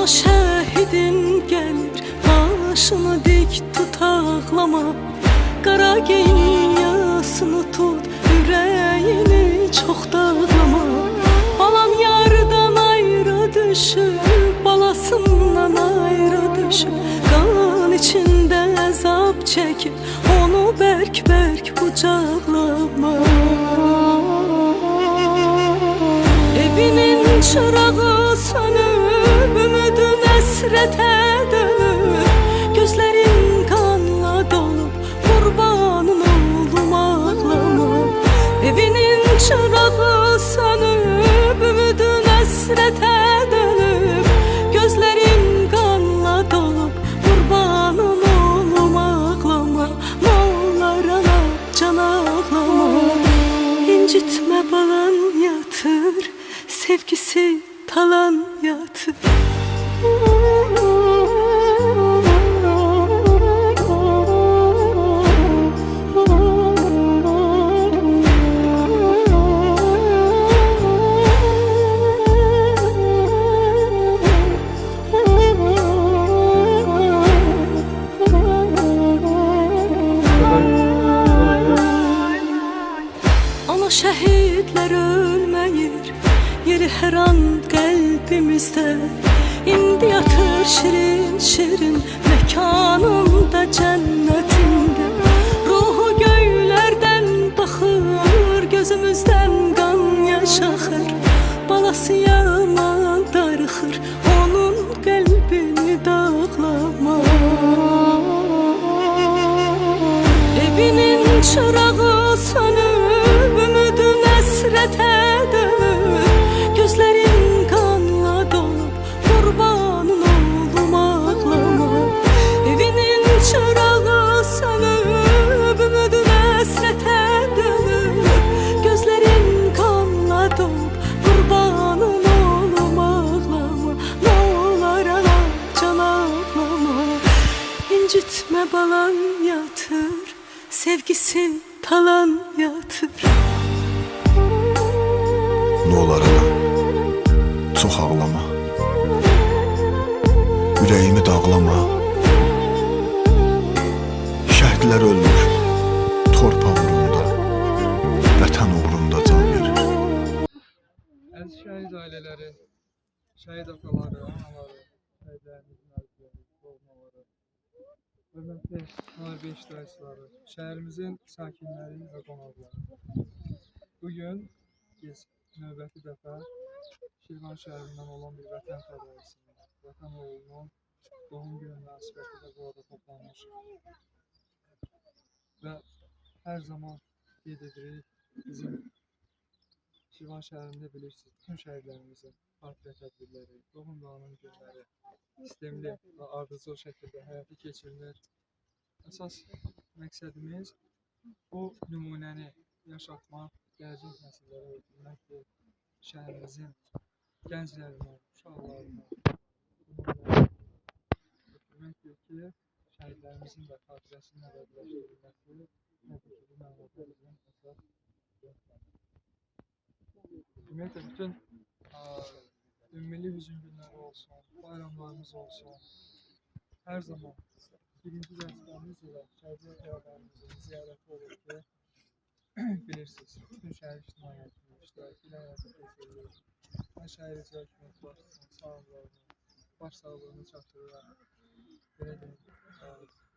Ana şehidin gelir, başını dik tut ağlama. Qara giyin yasını tut, yüreğini çok dağlama. Balam yardan ayrı düşüp, balasından ayrı düşüp, kan içinde azap çekip, onu berk berk kucaklama. Evinin çırağı sönüp, ümidin əsrətə dönüp, gözlerin kanla dolup, kurbanın oldum ağlama. Evinin çırağı sönüp, ümidin əsrətə dönüp, gözlerin kanla dolup, kurbanın oldum ağlama. Nolar ana can ağlama. İncitme balan yatır, sevgisi talan yatır. Ana şehitler ölmeyir, yeri her an kalbimizde. İndi yatır şirin şirin mekanında, cennetinde. Ruhu göylerden bakır, gözümüzden kan yaş akır. Balası yaman darıxır, onun kalbini dağlama. Evinin çırağı sönüp, ümidin əsrətə dönüp, gözlerin kanla dolup, kurbanın oldum ağlama. Evinin çırağı sönüp, ümidin əsrətə dönüp, gözlerin kanla dolup, kurbanın oldum ağlama. Nolar ana can ağlama. İncitme balan yatır, sevgisi talan yatır. Nolar ana, çox ağlama, ürəyimi dağlama. Şəhidlər ölmür, torpaq uğrunda, vətən uğrunda can verir. Əziz şəhid ailələri, şəhid ataları, anaları, şəhidlərimizin əzizləri, doğmaları, hörmətli müharibə iştirakçıları, şəhərimizin sakinləri və qonaqları. Bugün biz növbəti dəfə Şirvan şəhərindən olan bir vətən tədarüsünün, vətən oğlunun doğum günü münasibətilə burada toplanmışıq. Və hər zaman qeyd edirik, bizim Şirvan şəhərində bilirsiniz, bütün şəhidlərimizin portret tədbirləri, doğum günləri sistemli və ardıcıl şəkildə həyata keçirilir. Əsas məqsədimiz bu nümunəni yaşatmaq, gələcək nəsillərə ötürməkdir. Şəhərimizin gənclərinə, uşaqlarına ötürməkdir ki, şəhidlərimizin də xatirəsinin əbədiləşdirilməsi nədir ki, bu məlumatlarımızın əsas yönətməlidir. Ümumiyyətlə, bütün ümummilli hüzün günləri olsun, bayramlarımız olsun, hər zaman birinci dərslərimiz ilə şəhidlər piyadalarımızın ziyarəti olur ki, bilirsiniz, bütün şəhər ictimaiyyətinin iştirakı ilə həyata keçirilir. Mən şəhər icra hökumət başçısının sağlığını, baş sağlığını çatdırıram. Belə deyim,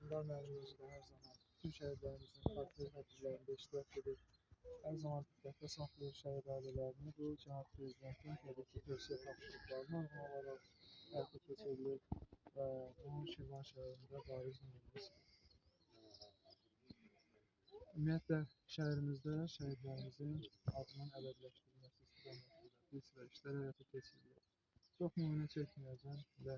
Ünvar müəllim özü də hər zaman bütün şəhidlərimizin portret tədbirlərində iştirak edir. Hər zaman diqqətdə saxlayır şəhid ailələrini. Bu, Cənab Prezidentin təbii ki, tövsiyə tapşırıqlarına uyğun olaraq həyata keçirilir və bunun Şirvan şəhərində bariz nümunəsidir. Ümumiyyətlə, şəhərimizdə şəhidlərimizin adının əbədiləşdirilməsi istiqamətində bir sıra işlər həyata keçirilir. Çox nümunə çəkməyəcəm və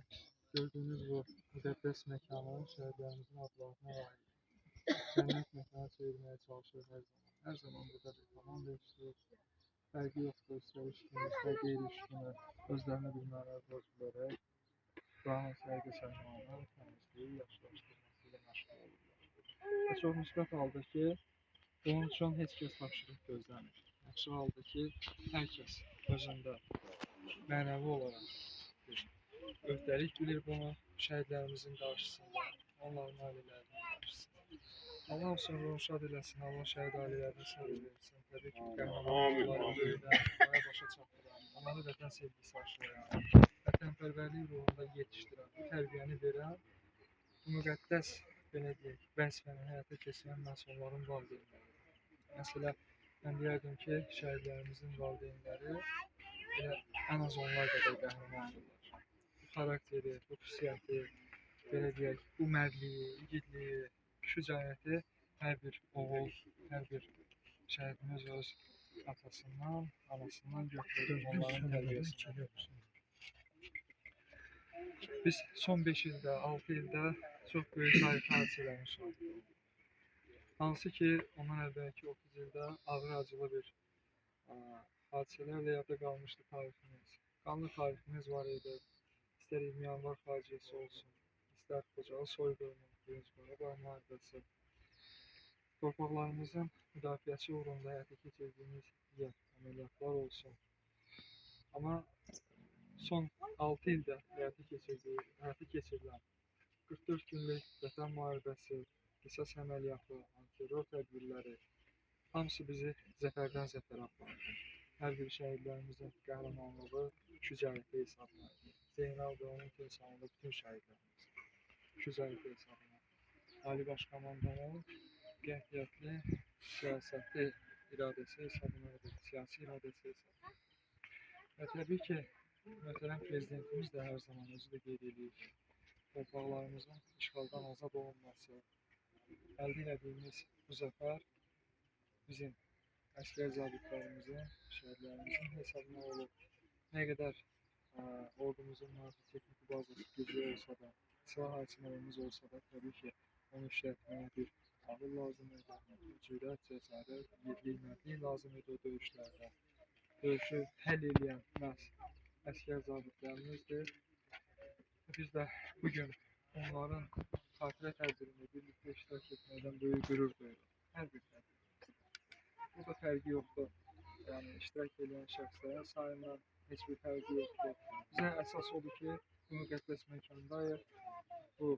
gördüyünüz bu müqəddəs məkanı şəhidlərimizin adlarına layiq cənnət məkana çevirməyə çalışır hər zaman. Hər zaman burada bir komanda işləyir. Fərqi yoxdur, istər iş günü, istər qeyri-iş günü özlərinə bir mənəvi borc bilərək buranın sərgi səhmanı, təmizliyi, yaxşılaşdırması ilə məşğul olurlar. Və çox müsbət halda ki, bunun üçün heç kəs tapşırıq gözləmir. Yaxşı halda ki, hər kəs özündə mənəvi olaraq bir öhdəlik bilir bunu şəhidlərimizin qarşısında, onların ailələrinin qarşısında. Allah onları şad eləsin, Allah şəhid ailələrinə sabır versin. Təbii ki, qəhrəmanlıqları böyüdən, onlara başa çatdıran, onları vətən sevgisi aşılayan, vətənpərvərlik ruhunda yetişdirən, bu tərbiyəni verən, bu müqəddəs, belə deyək, vəzifəni həyata keçirən məhz onların valideynləri. Məsələ, mən deyərdim ki, şəhidlərimizin valideynləri elə ən az onlar qədər qəhrəmandırlar. Bu xarakteri, bu xüsusiyyəti, belə deyək, bu mərdliyi, igidliyi, şücaəti hər bir oğul, hər bir şəhidimiz öz atasından, anasından götürür, onların tərbiyəsindən. Biz son 5 ildə, 6 ildə çox böyük tarixi hadisələrin şahidi olduq. Hansı ki, ondan əvvəlki 30 ildə ağır acılı bir hadisələrlə yadda qalmışdı tariximiz. Qanlı tariximiz var idi. İstər Myanmar faciəsi olsun, istər Xocalı soyqırımı, Birinci Qarabağ müharibəsi. Torpaqlarımızın müdafiəsi uğrunda həyata keçirdiyimiz digər əməliyyatlar olsun. Amma son 6 ildə həyata keçirilən 44 günlük vətən müharibəsi, qisas əməliyyatı, antiterror tədbirləri hamısı bizi zəfərdən zəfərə apardı. Hər bir şəhidlərimizin qəhrəmanlığı, şücaəti hesabına, Zeynal və onun timsalında bütün şəhidlərimiz şücaəti hesabına, Ali Baş Komandanın qətiyyətli siyasəti iradəsi hesabına, siyasi iradəsi hesabına. Və təbii ki, möhtərəm prezidentimiz də hər zaman özü də qeyd edir. Torpaqlarımızın işğaldan azad olunması, əldə etdiyimiz bu zəfər bizim əsgər zabitlərimizin, şəhidlərimizin hesabına olub. Nə qədər ordumuzun müasir texniki bazası güclü olsa da, silah hakimiyyətimiz olsa da, təbii ki, onu işlətməyə bir ağıl lazım idi, cürət, cəsarət, igidlik, mərdlik lazım idi o döyüşlərdə. Döyüşü həll edən məhz əsgər zabitlərimizdir. Biz də bugün onların xatirə tədbirində birlikdə iştirak etməkdən böyük qürur duyuruq. Hər bir tədbir. Burada fərqi yoxdur. Yəni, iştirak edən şəxslərin sayından heç bir fərqi yoxdur. Bizə əsas odur ki, bu müqəddəs məkandayıq. Bu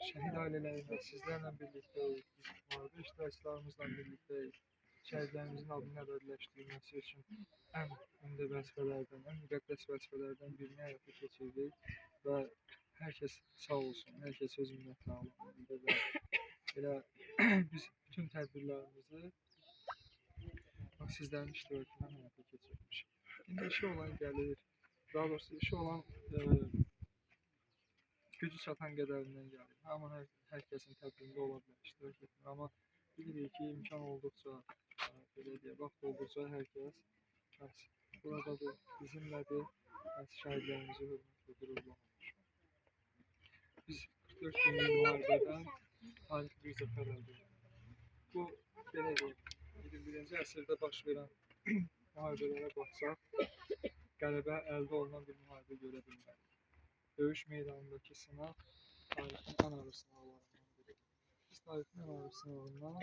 şəhid ailələrində sizlərlə birlikdəyik. Müharibə iştirakçılarımızla birlikdəyik. Şəhidlərimizin adının əbədiləşdirilməsi üçün ən öndə vəzifələrdən, ən müqəddəs vəzifələrdən birini həyata keçirdik və hər kəs sağ olsun, hər kəs öz minnətdarlığını bildirir. Elə biz bütün tədbirlərimizi sizlərin iştirakıyla həyata keçirmişik. İndi işi olan gəlir, daha doğrusu işi olan gücü çatan qədərindən gəlir. Amma hər kəsin tədbirində ola bilər, iştirak etmir. Amma bilirik ki, imkan olduqca, belə deyək, vaxt olduqca hər kəs buradadır, bizimlədir, şəhidlərimizi hörmət və qürurla anmışıq. Biz 44 günlük müharibədən tarixi bir zəfər əldə etdik. Bu, belə deyək, 21-ci əsrdə baş verən müharibələrə baxsaq, qələbə əldə olunan bir müharibə görə bilmərik. Döyüş meydanındakı sınaq tarixin ən ağır sınaqlarından biridir. Biz tarixin ən ağır sınağından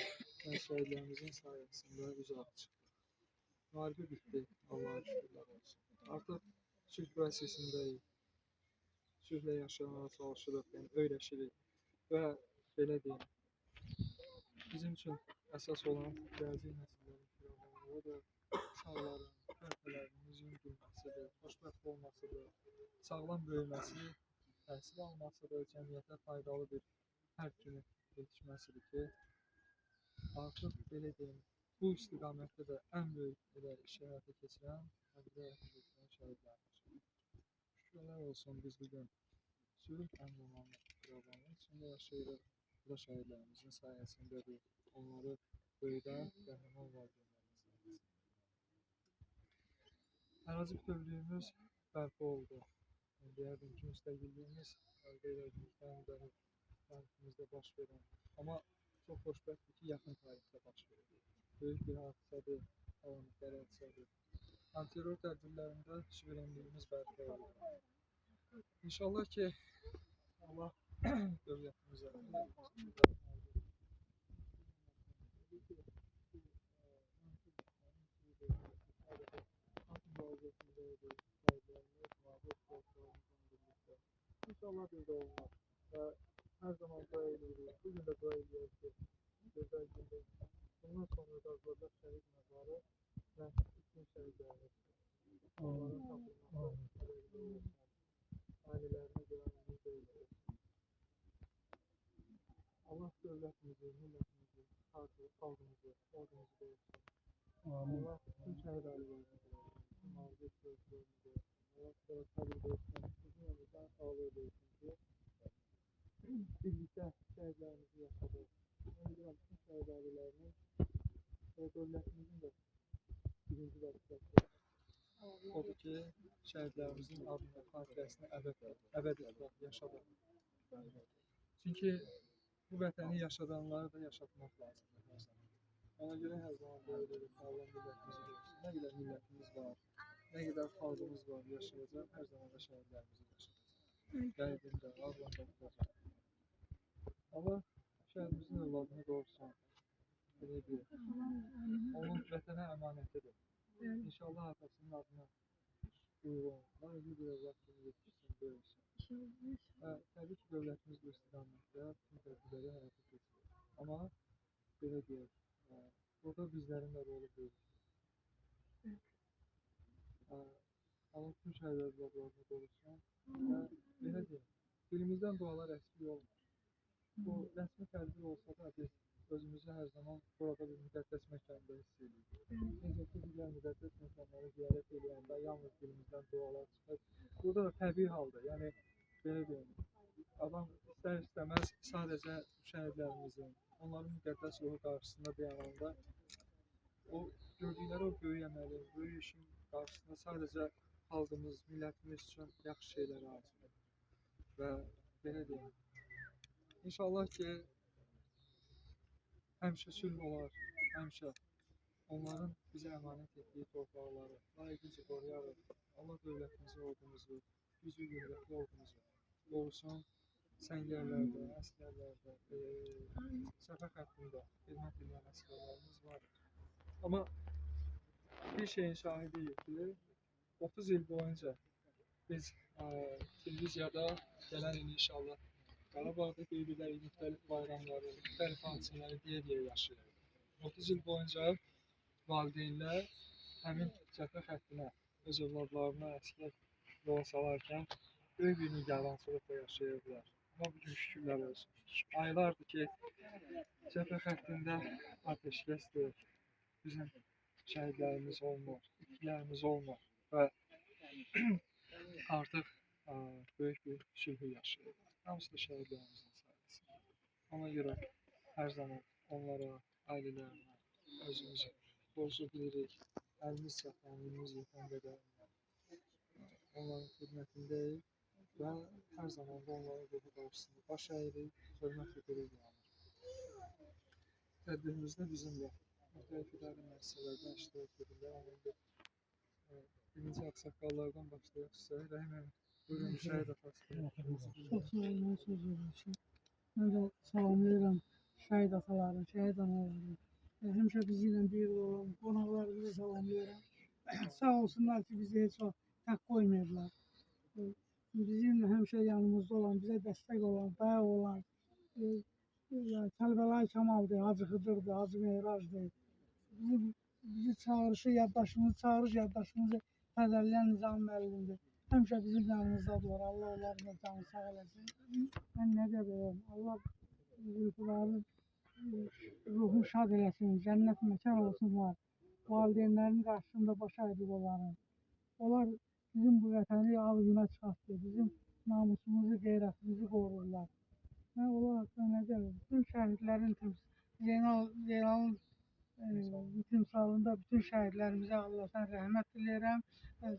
şəhidlərimizin sayəsində üzə çıxdıq. Müharibə bitdi, Allah'a şükürlər olsun. Artıq sülh prosesindəyik, sülhlə yaşamağa çalışırıq, yəni öyrəşirik və belə deyim, bizim üçün əsas olan gələcək nəsillərin firavanlığı da uşaqların, körpələrin üzünün gülməsidir, xoşbəxt olmasıdır, sağlam böyüməsi, təhsil almasıdır, cəmiyyətə faydalı bir fərd kimi yetişməsidir ki, artıq belə deyim, bu istiqamətdə də ən böyük iş həyata keçirən, həqiqətən həyata keçirən şəhidlərimiz. Şükürlər olsun, biz bugün sülh əmin-amanlıq, firavanlıq içində yaşayırıq. Bu da şəhidlərimizin sayəsindədir. Onları böyüdən qəhrəman valideynlərin sayəsində. Ərazi bütövlüyümüz bərpa oldu. Deyərdim ki, müstəqilliyimiz əldə edildikdən bəri tariximizdə baş verən, amma çox xoşbəxtdir ki, yaxın tarixdə baş verir. Böyük bir hadisədir, əlamətlər hadisədir. Antiterror tədbirlərində suverenliyimiz bərpa oldu. İnşallah ki, Allah dövlətimizə İnşallah bir də olmaz. Və hər zaman dua edirik. Bu gün də dua edirik ki, gözəl gündə bundan sonra da Azərbaycan şəhid məzarı və bütün şəhidlərimiz onların tapılması ürəkli olsun. Ailələrinə gələn ümid eyləsin. Allah dövlətimizi, millətimizi, xalqımızı, ordumuzu qorusun. Allah bütün şəhid ailələrimizi qorusun. Bütün mühafizə sözlərimizi qorusun. Allah sizlərə sabır versin. Bizim yanımızdan sağlığı versin ki, birlikdə şəhidlərimizi yaşadıq. Mən bilirəm, bütün şəhid ailələrinin və dövlətimizin də birinci vəzifəsi odur ki, şəhidlərimizin adını, xatirəsini əbədi tutaq, yaşadaq. Çünki bu vətəni yaşadanları da yaşatmaq lazımdır hər zaman. Ona görə hər zaman böyle dedik, Allah millətimizi görsün. Nə qədər millətimiz var, nə qədər xalqımız var, yaşayacaq, hər zaman da şəhidlərimizi yaşayacaq. Qəlbində, ağlında tutacaq. Allah şəhidimizin övladını qorusun. Belə deyək, onun vətənə əmanətidir. İnşallah atasının adına uyğun, layıqlı bir övlad kimi yetişsin, böyüsün. Və təbii ki, dövlətimiz bu istiqamətdə bütün tədbirləri həyata keçirir. Amma belə deyək, burada bizlərin də rolu böyükdür. Allah bütün şəhid övladlarını qorusun və belə deyək, dilimizdən dualar əksik olmur. Bu rəsmi tədbir olsa da biz özümüzü hər zaman burada bir müqəddəs məkanda hiss edirik. Necə ki, digər müqəddəs məkanları ziyarət edəndə yalnız dilimizdən dualar çıxır. Burada da təbii halda, yəni belə deyim, adam istər-istəməz sadəcə şəhidlərimizin, onların müqəddəs ruhu qarşısında dayananda o gördükləri o böyük əməlin, böyük işin qarşısında sadəcə xalqımız, millətimiz üçün yaxşı şeylər arzulayır. Və belə deyim, İnşallah ki, həmişə sülh olar, həmişə onların bizə əmanət etdiyi torpaqları layiqincə qoruyarıq. Allah dövlətimizi, ordumuzu, güclü qüvvətli ordumuzu qorusun. Səngərlərdə, əsgərlərdə, səfər xəttində xidmət edən əsgərlərimiz var. Amma bir şeyin şahidiyik ki, 30 il boyunca biz televiziyada gələn il inşallah Qarabağda qeyd edək müxtəlif bayramları, müxtəlif hadisələri deyə yaşayırıq. 30 il boyunca valideynlər həmin cəbhə xəttinə öz övladlarına əsgər yola salarkən böyük bir nigarançılıqla yaşayırdılar. Amma bugün şükürlər olsun. Aylardır ki, cəbhə xəttində ateşkəsdir, bizim şəhidlərimiz olmur, itkilərimiz olmur və artıq böyük bir sülhü yaşayırlar. Hamısı da şəhidlərimizin sayəsində. Ona görə hər zaman onlara, ailələrinə özümüzü borclu bilirik. Əlimiz çatan, əlimiz yetən qədər onların xidmətindəyik və hər zaman da onların ruhu qarşısında baş əyirik, hörmət edirik. Tədbirimizdə bizimlə müxtəlif idarə müəssisələrdən iştirak edirlər. Amma birinci ağsaqqallardan başlayaqsa, Rəhim əmi, buyurun şəhid atası. Çox sağ olun, söz verirsin. Mən də salamlayıram şəhid ataların, şəhid anaların. Həmişə bizi ilə bir olan qonaqlarımızı salamlayıram. Sağ olsunlar ki, bizi heç vaxt tək qoymayıblar. Bizimlə həmişə yanımızda olan, bizə dəstək olan, dayaq olan Kərbəlayı Kamaldır, Hacı Xıdırdır, Hacı Meyracdır. Bizi çağırış yaddaşımızı təzələyən Nizam müəllimdir. Həmişə bizim yanımızdadılar. Allah onların da canı sağ eləsin. Mən nə deyirəm, Allah zülfüların ruhunu şad eləsin, cənnət məkan olsunlar. Valideynlərin qarşısında baş əyib onların. Onlar bizim bu vətəni al günə çıxartdı, bizim namusumuzu, qeyrətimizi qorurlar. Mən onlar haqqında nə deyirəm, bütün şəhidlərin Zeynalın timsalında bütün şəhidlərimizə Allahdan rəhmət diləyirəm,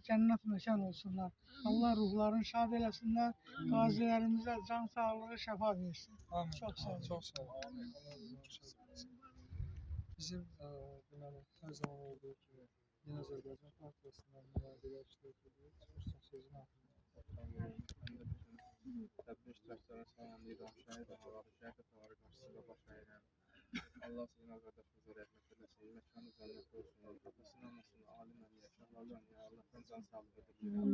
cənnət məkan olsunlar. Allah ruhlarını şad eləsinlər, qazilərimizə can sağlığı, şəfa versin. Amin. Çox sağ olun. Çox sağ olun. Allah razı olsun. Bizim deməli hər zaman olduğu kimi Yeni Azərbaycan Partiyasından müraciətlər iştirak edirik. Çıxırsan sözün altında. Tədbir iştirakçıları salamlayıram, şəhid anaları, şəhid ataları qarşısında baş əyirəm. Allah sizin qardaşınıza rəhmət eləsin. Məkanı cənnət olsun. Atasının, anasını, alim əliyə, şəhərli əliyə, Allahdan can sağlığı edirlər.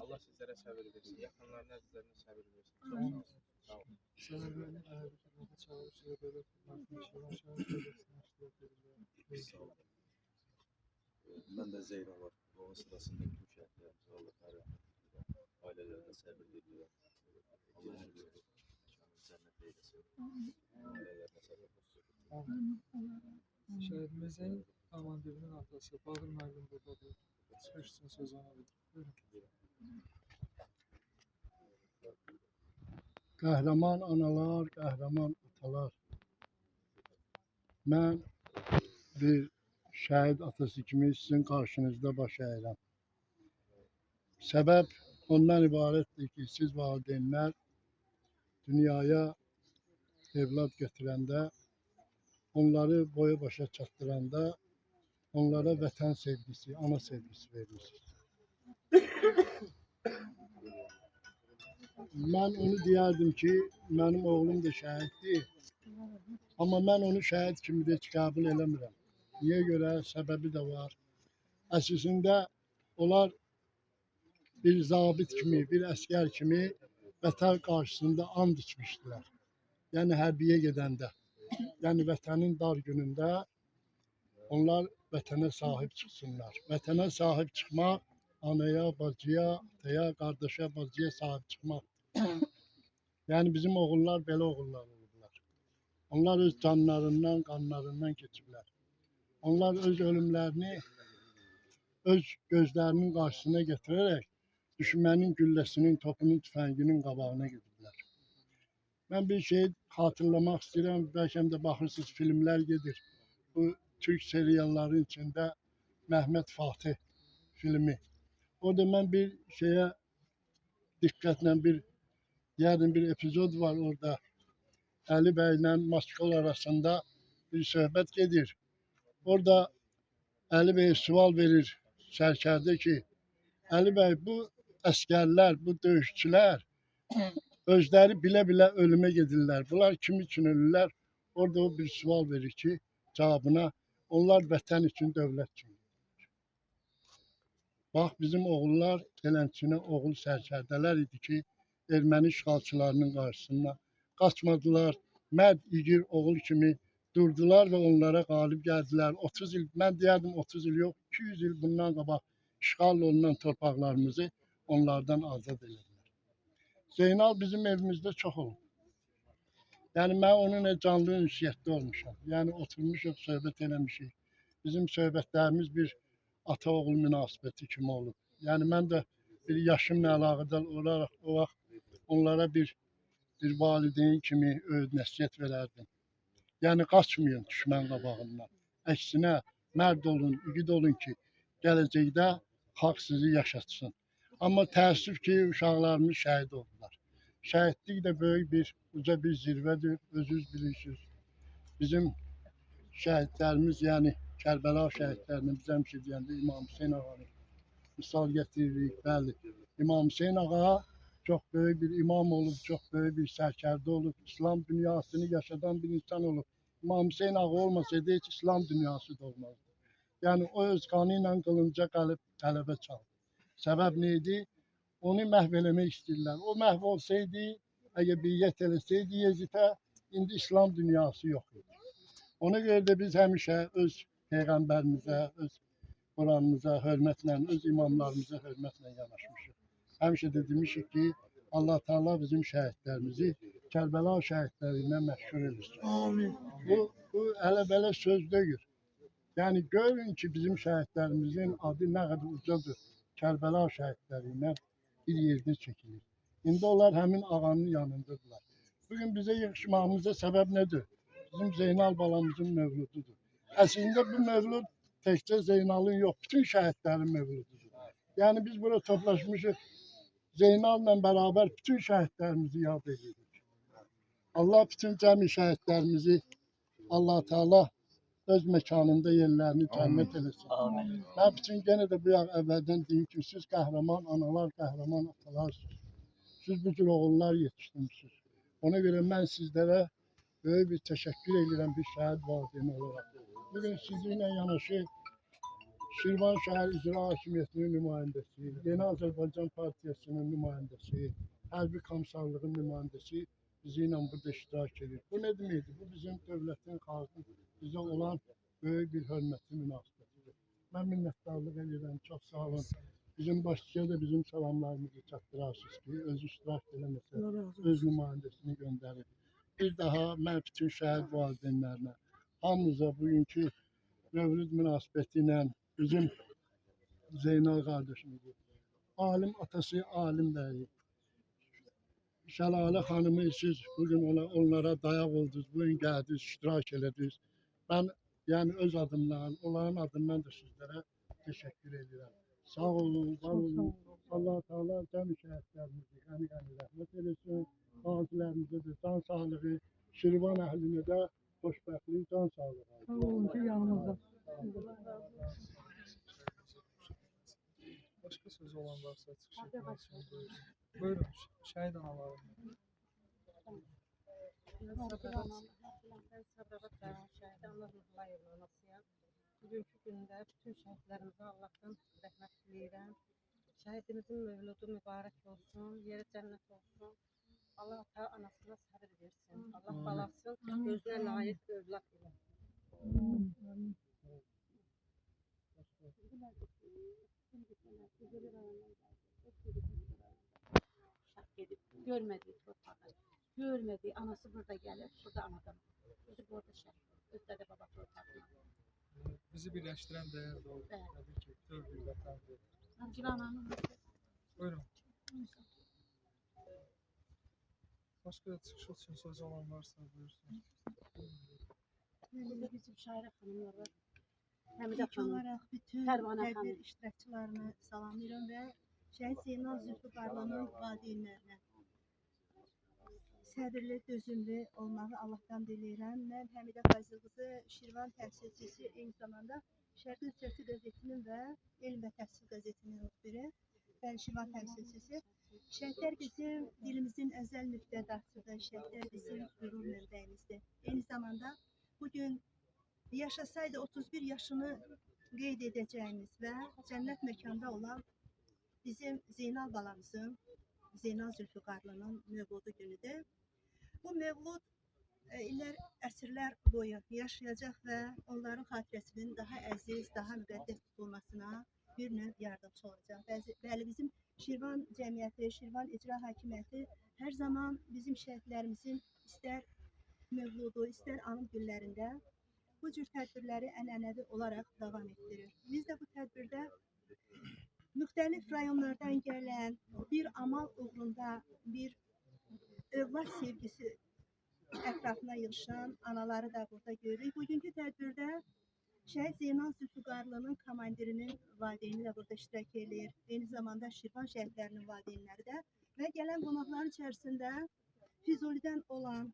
Allah sizlərə səbir versin. Yaxınlarına, əzizlərinə səbir versin. Çox sağ olun. Sağ olun. Sənədlərini əhəli xidmətə çağırıb sizə dövlət xidmətini işləyən şəhər dövlətini məşğuliyyət edirlər. Sağ olun. Ben de Zeynep var. Onun sırasında bütün şehitlerimize Allah rəhmət edir. Ailelerine səbir edir. Allah şükür. Cennet eylesin. Ailelerine səbir olsun. Şəhidimizin komandirinin atası Bağır müəllim buradadır. Çıxış üçün söz ona verir. Buyurun. Qəhrəman analar, qəhrəman atalar. Mən bir şəhid atası kimi sizin qarşınızda baş əyirəm. Səbəb ondan ibarətdir ki, siz valideynlər dünyaya evlad gətirəndə, onları boya başa çatdıranda, onlara vətən sevgisi, ana sevgisi verirsiniz. Mən onu deyərdim ki, mənim oğlum da şəhiddir. Amma mən onu şəhid kimi də heç qəbul eləmirəm. Niyə görə? Səbəbi də var. Əslində onlar bir zabit kimi, bir əskər kimi vətən qarşısında and içmişdilər. Yəni hərbiyə gedəndə, yəni vətənin dar günündə onlar vətənə sahib çıxsınlar. Vətənə sahib çıxmaq, anaya, bacıya, ataya, qardaşa, bacıya sahib çıxmaq. Yəni bizim oğullar belə oğullar olublar. Onlar öz canlarından, qanlarından keçiblər. Onlar öz ölümlərini öz gözlərinin qarşısına gətirərək düşmənin gülləsinin, topunun, tüfənginin qabağına gediblər. Mən bir şey xatırlamaq istəyirəm. Bəlkə də baxırsınız, filmlər gedir. Bu Türk serialların içində Məhməd Fatih filmi. Orada mən bir şeyə diqqətlə bir epizod var orada. Əli bəylə Moskva arasında bir söhbət gedir. Orada Əli bəy sual verir sərkərdə ki, Əli bəy, bu əskərlər, bu döyüşçülər özləri bilə-bilə ölümə gedirlər. Bunlar kim üçün ölürlər? Orada o bir sual verir ki, cavabına, onlar vətən üçün, dövlət üçün. Bax, bizim oğullar eləncə oğul sərkərdələr idi ki, erməni işğalçılarının qarşısına qaçmadılar. Mərd, igid oğul kimi durdular və onlara qalib gəldilər. 30 il, mən deyərdim 30 il yox, 200 il bundan qabaq işğal olunan torpaqlarımızı onlardan azad edildilər. Zeynal bizim evimizdə çox olub. Yəni mən onunla canlı ünsiyyətdə olmuşam. Yəni oturmuşuq, söhbət eləmişik. Bizim söhbətlərimiz bir ata-oğul münasibəti kimi olub. Yəni mən də bir yaşımla əlaqədar olaraq o vaxt onlara bir valideyn kimi öğüd nəsihət verərdim. Yəni qaçmayın düşmən qabağından. Əksinə mərd olun, igid olun ki, gələcəkdə xalq sizi yaşatsın. Amma təəssüf ki, uşaqlarımız şəhid oldular. Şəhidlik də böyük bir, uca bir zirvədir, özünüz bilirsiniz. Bizim şəhidlərimiz, yəni Kərbəla şəhidlərini biz həmişə deyəndə İmam Hüseyn ağanı misal gətiririk, bəli. İmam Hüseyn ağa çox böyük bir imam olub, çox böyük bir sərkərdə olub, İslam dünyasını yaşadan bir insan olub. İmam Hüseyn ağa olmasaydı heç İslam dünyası da olmazdı. Yəni o öz qanı ilə qılınca qalıb qələbə çaldı. Səbəb neydi? Onu məhv eləmək istəyirlər. O məhv olsaydı, əgər biyyət eləsəydi Yezidə, indi İslam dünyası yox idi. Ona görə də biz həmişə öz Peyğəmbərimizə, öz Quranımıza hörmətlə, öz imamlarımıza hörmətlə yanaşmışıq. Həmişə də demişik ki, Allah Teala bizim şəhidlərimizi Kərbəla şəhidlərindən məşhur etsin. Amin. Bu elə-belə söz deyil. Yəni görün ki, bizim şəhidlərimizin adı nə qədər ucadır. Kərbəla şəhidləri ilə bir yerdə çəkilir. İndi onlar həmin ağanın yanındadılar. Bugün bizə yığışmağımıza səbəb nədir? Bizim Zeynal balamızın mövlududur. Əslində bu mövlud təkcə Zeynalın yox, bütün şəhidlərin mövlududur. Yəni biz burada toplaşmışıq, Zeynal'la bərabər bütün şəhidlərimizi yad edirik. Allah bütün cəmi şəhidlərimizi, Allah Teala öz məkanında yerlərini cənnət eləsin. Mən bütün yenə də bu əvvəldən deyim ki, siz qəhrəman analar, qəhrəman atalarsınız. Siz bu cür oğullar yetişdirmişsiniz. Ona görə mən sizlərə böyük bir təşəkkür edirəm bir şəhid valideyni olaraq. Bugün sizinlə yanaşı Şirvan şəhər İcra Hakimiyyətinin nümayəndəsi, Yeni Azərbaycan Partiyasının nümayəndəsi, Hərbi Komissarlığın nümayəndəsi bizimlə burada iştirak edir. Bu nə deməkdir? Bu bizim dövlətin, xalqın bizə olan böyük bir hörməti, münasibətidir. Mən minnətdarlıq edirəm, çox sağ olun. Bizim başçıya da bizim salamlarımızı çatdırarsınız ki, öz iştirak eləməsə, öz nümayəndəsini göndərir. Bir daha mən bütün şəhid valideynlərinə, hamınıza bugünkü Mövlüd münasibəti ilə bizim Zeynal qardaşımızı, alim atası, alim bəyi, Şəlalə xanımı siz bugün onlara dayaq oldunuz, bugün gəldiniz, iştirak elədiniz. Ben yani öz adımdan, onların adından da sizlere teşekkür ederim. Sağ olun, var olun. Allah Teala cəm şəhidlərimizi qəni-qəni rəhmət eləsin. Qazilərimizə də can sağlığı, Şirvan əhlinə də xoşbəxtlik, can sağlığı. Sağ olun ki, yanımızda. Başka sözü olan varsa açık şekilde buyurun. Buyurun şehit analarım. Bugünkü gündə bütün şəhidlərimizə Allahdan rəhmət diləyirəm. Şəhidimizin mövludu mübarək olsun, yeri cənnət olsun. Allah ata anasına səbir versin. Allah balasın, özünə layiq övlad ilə. Görmediği torpağı, görmediği anası burada gelir, burada anadan. Özü burada şəhid, özü də baba torpağına. Bizi birleştiren değer de o. Evet. Tabii ki tüm bir vatandır. Amcilananın Buyurun. Başka çıkış için söz olan varsa buyursun. burada bizim şairə xanımlar var. Həmidə İlk xanım. olaraq bütün Pərvanə tədbir xanım. iştirakçılarını salamlayıram və Şəhid Zeynal Zülfüqarlının valideynlərinə səbirli, dözümlü olmağı Allahdan diləyirəm. Mən Həmidə Fayzılqızı, Şirvan təmsilçisi, eyni zamanda Şərqin Sözü qəzetinin və Elm və Təhsil qəzetinin müxbiri və Şirvan təmsilçisi. Şəhidlər bizim dilimizin özəl nüqtədasıdır, şəhidlər bizim qürur mənbəyimizdir. Eyni zamanda bugün yaşasaydı 31 yaşını qeyd edəcəyimiz və cənnət məkanda olan bizim Zeynal balamızın, Zeynal Zülfüqarlının mövludu günüdür. Bu mövlud illər, əsrlər boyu yaşayacaq və onların xatirəsinin daha əziz, daha müqəddəs tutulmasına bir növ yardımcı olacaq. Bəli, bizim Şirvan cəmiyyəti, Şirvan İcra Hakimiyyəti hər zaman bizim şəhidlərimizin istər mövludu, istər anım günlərində bu cür tədbirləri ənənəvi olaraq davam etdirir. Biz də bu tədbirdə müxtəlif rayonlardan gələn bir amal uğrunda bir övlad sevgisi ətrafına yığışan anaları da burada görürük. Bugünkü tədbirdə Şəhid Zeynal Zülfüqarlının komandirinin valideyni də burada iştirak edir. Eyni zamanda Şirvan şəhidlərinin valideynləri də və gələn qonaqların içərisində Füzulidən olan,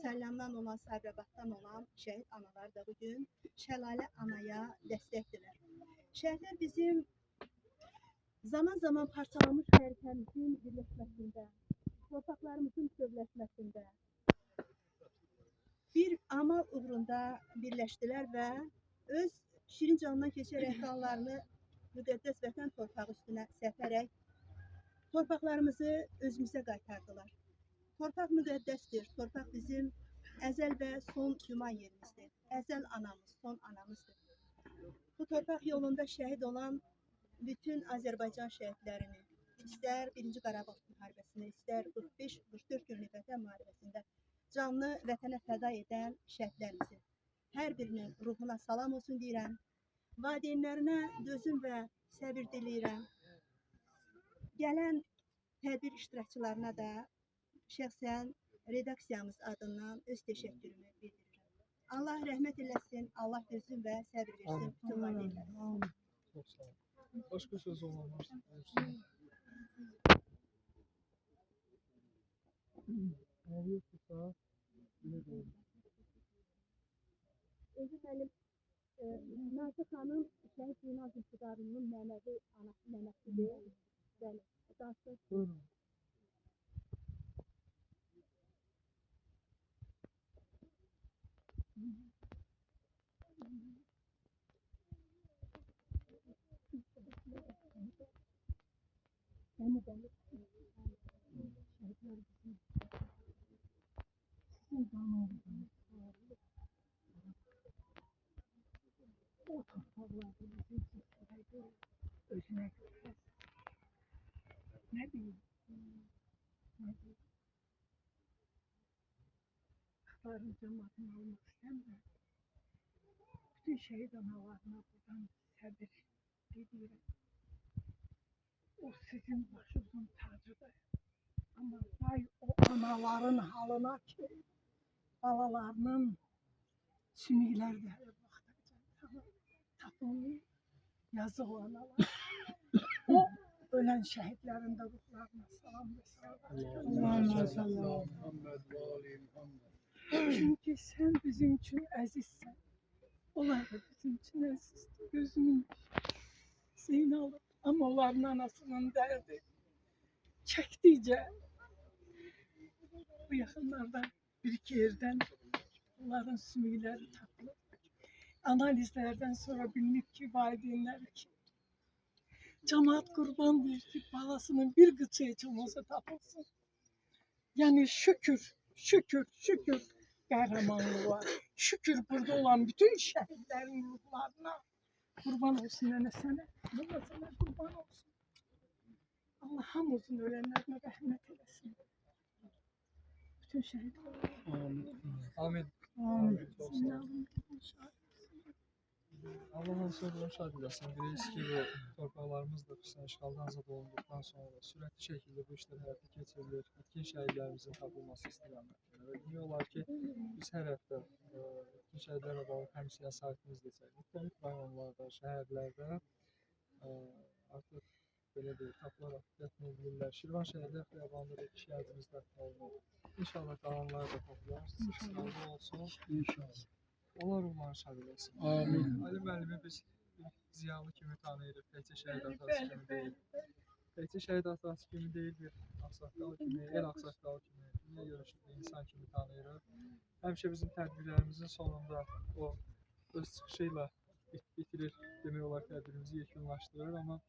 Səlyandan olan, Sabirabaddan olan şəhid analar da bugün Şəlalə anaya dəstəkdirlər. Şəhidlər bizim zaman-zaman parçalanmış xəritəmizin birləşməsində, torpaqlarımızın dövləşməsində bir amal uğrunda birləşdilər və öz şirin canından keçərək qanlarını müqəddəs vətən torpağı üstünə səpərək torpaqlarımızı özümüzə qaytardılar. Torpaq müqəddəsdir, torpaq bizim əzəl və son güman yerimizdir. Əzəl anamız, son anamızdır. Bu torpaq yolunda şəhid olan bütün Azərbaycan şəhidlərini, istər 1-ci Qarabağ müharibəsində, istər 45-44 günlük vətən müharibəsində canlı vətənə fəda edən şəhidlərimizin hər birinin ruhuna salam olsun deyirəm. Valideynlərinə dözüm və səbir diləyirəm. Gələn tədbir iştirakçılarına da şəxsən redaksiyamız adından öz təşəkkürümü bildirirəm. Allah rəhmət eləsin, Allah dözüm və səbir versin bütün valideynlərə. Çok sağ olun. Başka sözü olan varsa buyursun. Eğer yoksa yine diyorum. Özü mənim Nazlı xanım Şəhid Zeynal Zülfüqarlının mənəvi nənəsidir. Bəli, dansız. Buyurun. Özüne göre. Ne diyeyim? Ne diyeyim? Aktarın cemaatini almak istemiyorum. Bütün şehit analarına buradan sabır diliyorum. O sizin başınızın tacıdır. Ama vay o anaların halına ki balalarının sümükleri de bakacak. Tapılmıyor. Yazık o analar. O ölen şehitlerin de ruhlarına salam ve Allahümme salli ala Muhammed ve ali Muhammed. Çünkü sen bizim için azizsen. Onlar da bizim için azizdir. Gözümün Zeynal'ı. Ama onların anasının derdi çektiğince bu yakınlarda bir iki yerden onların sümükleri takılı. Analizlerden sonra bilinip ki valideynler ki cemaat kurban bir ki balasının bir gıçı için olsa tapılsın. Yani şükür, şükür, şükür kahramanlığı var. Şükür burada olan bütün şehitlerin ruhlarına kurban olsun nene sana. Allah sana kurban olsun. Allah hamımızın ölenlerine rahmet eylesin. Bütün şehitler. Amin. Amin. Allah'ın sözünü şad eləsin. Bilirik ki, bu torpaqlarımız da Rusiya işğaldan azad olunduqdan sonra sürətli şəkildə bu işlər həyata keçirilir. İtkin şəhidlərimizin tapılması istiqamətində. Və demək olar ki, biz hər həftə itkin şəhidlərlə bağlı həmçinin saytımız desək, müxtəlif rayonlarda, şəhərlərdə artıq belə deyək, tapılaraq dəfn edilirlər. Şirvan şəhidlər xiyabanında da iki şəhidimiz dəfn olunur. İnşallah qalanlar da tapılar. Sizin olsun. İnşallah. Onlar ruhlarını şad eləsin. Amin. Ali müəllimi biz ziyalı kimi tanıyırıq, təkcə şəhid atası kimi deyil. Təkcə şəhid atası kimi deyil, bir ağsaqqal kimi, el ağsaqqal kimi, dünya görüşlü bir insan kimi tanıyırıq. Həmişə bizim tədbirlərimizin sonunda o öz çıxışı ilə bitirir, demək olar tədbirimizi yekunlaşdırır, amma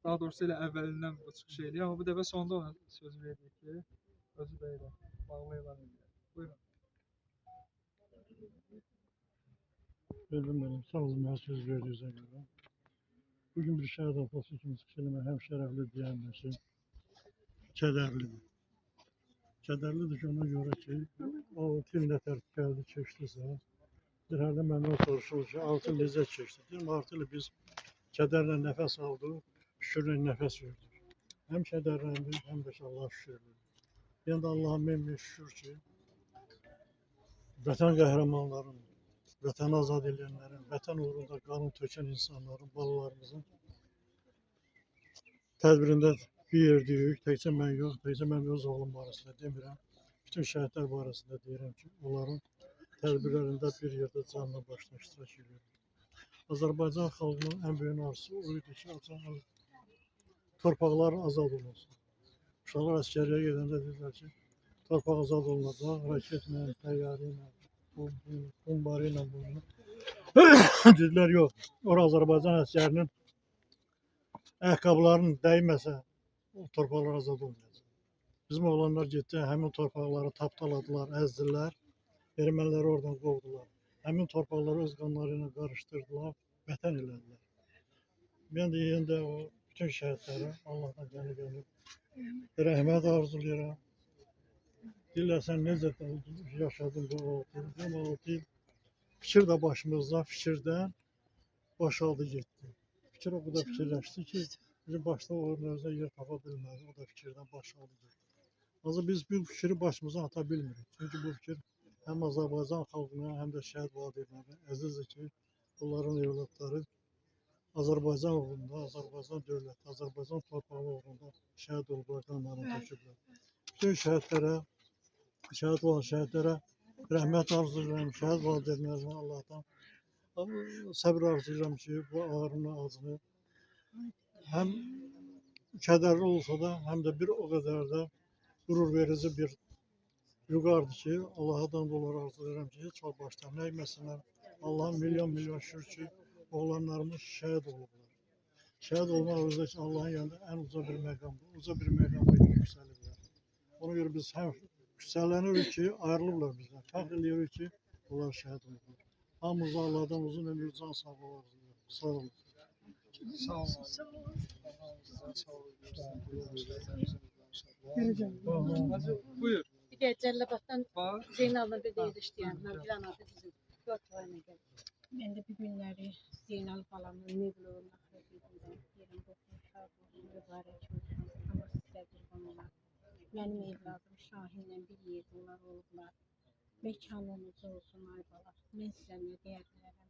daha doğrusu elə əvvəlindən bu çıxışı eləyir, amma bu dəfə sonunda ona söz verdik ki, özü də elə bağlı elan edir. Buyurun. Benim sağ olun, her söz verdiğinize göre. Bugün bir şehit atası için kelime hem şerefli diyenler şey, kederli. Kederlidir ki ona göre ki, o kimle terk geldi, çeştiyse, bir halde benden soruşulur ki, altı lezzet çekti. Değil mi? Artılı biz kederle nefes aldık, şükürle nefes verdik. Hem kederlendik, hem de Allah'a şükür verdik. Ben de Allah'a memnun şükür ki, vatan kahramanların, vatan azad edenlerin, vatan uğrunda kanın töken insanların, balalarımızın tədbirində bir yerdəyik. Təkcə mən yox, təkcə mən öz oğlum barəsində demirəm. Bütün şəhidlər barəsində deyirəm ki, onların tədbirlərində bir yerdə canla başla iştirak edir. Azərbaycan xalqının ən böyük arzusu o idi ki, torpaqların azad olunsun. Uşaqlar əskəriyə gedəndə dedilər ki, torpaq azad olunacaq, raketlə, təyyarə ilə, bombarı ilə bunu. Dedilər yox, ora Azərbaycan əskərinin ayakkabıların değməsə o torpaqlar azad olmayacaq. Bizim oğlanlar getdi, həmin torpaqları tapdaladılar, əzdilər, erməniləri oradan qovdular. Həmin torpaqları öz qanları ilə qarışdırdılar, vətən elədilər. Mən də yenə də o bütün şəhidlərə Allahdan gəlib rəhmət arzulayıram. Deyirlər sən necə yaşadın bu 6 il? Fikir də başımızda, fikirdən boşaldı getdi. Fikir o kadar fikirləşdi ki, bizim başta o özünə yer tapa bilmədi, o da fikirdən boşaldı getdi. Azı biz bu fikri başımıza ata bilmirik. Çünki bu fikir həm Azərbaycan xalqına, həm də şəhid valideynlərinə əzizdir ki, onların evlatları Azərbaycan uğrunda, Azərbaycan dövləti, Azərbaycan torpağı uğrunda şəhid olublar, qanlarını töküblər. Bütün şəhidlərə, şəhid olan şəhidlərə rəhmət arzulayıram, şəhid valideynlərinə Allahdan səbir arzulayıram ki, bu ağrını, acını həm kədərli olsa da, həm də bir o qədər də qürur verici bir yuqarıdır ki, Allah'dan dolar arzu edirəm ki, heç vaxt başlarına əyməsinlər. Allah'ın milyon şükür ki, oğlanlarımız şəhid olublar. Şəhid olmaq özü ki, Allah'ın yanında ən uca bir məqamdır. Uca bir məqamda yüksəlirlər. Ona görə biz həm yüksələnirik ki, ayrılıblar bizdən. Fəxr edirik ki, onlar şəhid olublar. Hamımıza Allah'dan uzun ömür, can sağlığı arzu edirəm. Sağ olun. Sağ olun. Sağ olun. Sağ olun. Hacı, buyur. Bir de Cəlilabaddan Bax. Zeynal'la bir deyil işləyən, mən filan adı bizim 4 ayına gəldim. Ben de bir günleri Zeynal falanın mevluğuna xəbirində yerim bu şad olsun, mübarək olsun, ama sizə qurban olar. Mənim evladım Şahinlə bir yerdə olublar. Mekanınız olsun ay bala. Mən sizə nə deyə bilərəm?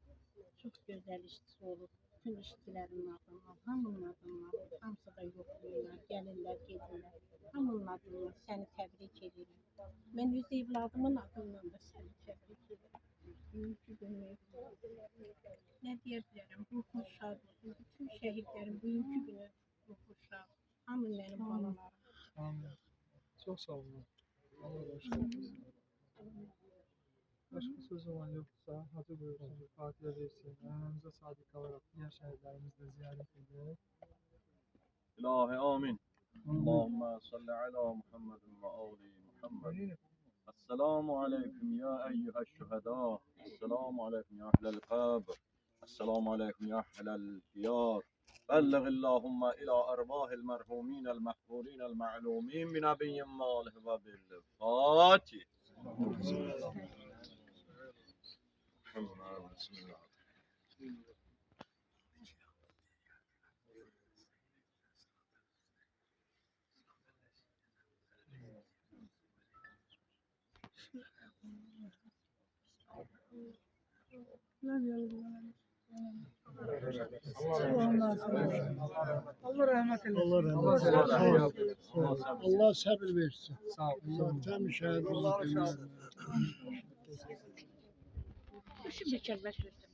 Çox gözəl işçisi olub. Bütün işçilərin adını, hamının adını, hamısı da yoxlayırlar, gəlirlər, gedirlər. Hamının adını səni təbrik edirəm. Mən öz evladımın adından da səni təbrik edirəm. Bugünkü günü nə deyə bilərəm? Ruhun şad olsun. Bütün şəhidlərin bugünkü günü ruhu şad. Hamı mənim balalarım. Amin. Çok sağ olun. Allah razı olsun. Başka söz olan yoksa hadi buyurun. Fatiha versin. Ayağınıza sadık kalarak diğer şehirlerimizi de ziyaret edelim. İlahi amin. Allahümme salli ala Muhammedin ve ali Muhammed. Esselamu aleyküm ya eyyühes şühedâ. Esselamu aleyküm ya ahlel kabr. Esselamu aleyküm ya ahlel diyar. بلغ اللهم إلى أرواح المرحومين المحفورين المعلومين بنبي الله وبالفاتح. بسم الله. Allah rahmet eylesin. Allah rahmet eylesin. Sağ ol. Allah sabır versin. Sağ olun. Tüm şəhid olub. Şu bir kəlmə sözüm.